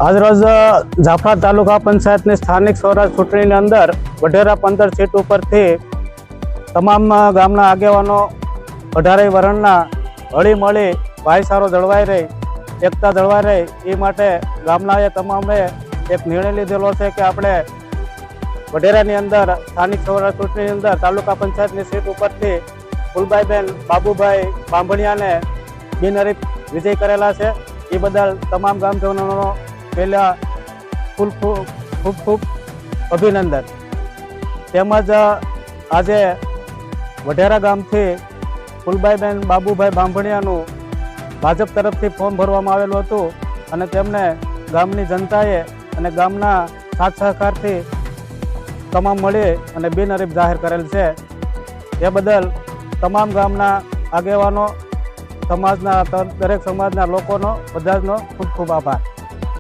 આજરોજ જાફરા તાલુકા પંચાયતની સ્થાનિક સ્વરાજ ચૂંટણીની અંદર વઢેરા 15 સીટ ઉપરથી તમામ ગામના આગેવાનો 18 વર્ણના હળીમળી ભાઈચારો જળવાઈ રહી, એકતા જળવાઈ રહી, એ માટે ગામનાએ તમામે એક નિર્ણય લીધેલો છે કે આપણે વઢેરાની અંદર સ્થાનિક સ્વરાજ ચૂંટણીની અંદર તાલુકા પંચાયતની સીટ ઉપરથી ફૂલબાઈબેન બાબુભાઈ બાંભણિયાને બિનહરીફ વિજય કરેલા છે। એ બદલ તમામ ગામજનોનો પહેલા ખૂબ અભિનંદન। તેમજ આજે વઢેરા ગામથી ફૂલબાઈબેન બાબુભાઈ બાંભણિયાનું ભાજપ તરફથી ફોર્મ ભરવામાં આવેલું હતું અને તેમને ગામની જનતાએ અને ગામના સાથ સહકારથી તમામ મળી અને બિનહરીફ જાહેર કરેલ છે। એ બદલ તમામ ગામના આગેવાનો, સમાજના દરેક સમાજના લોકોનો બધાનો ખૂબ ખૂબ આભાર।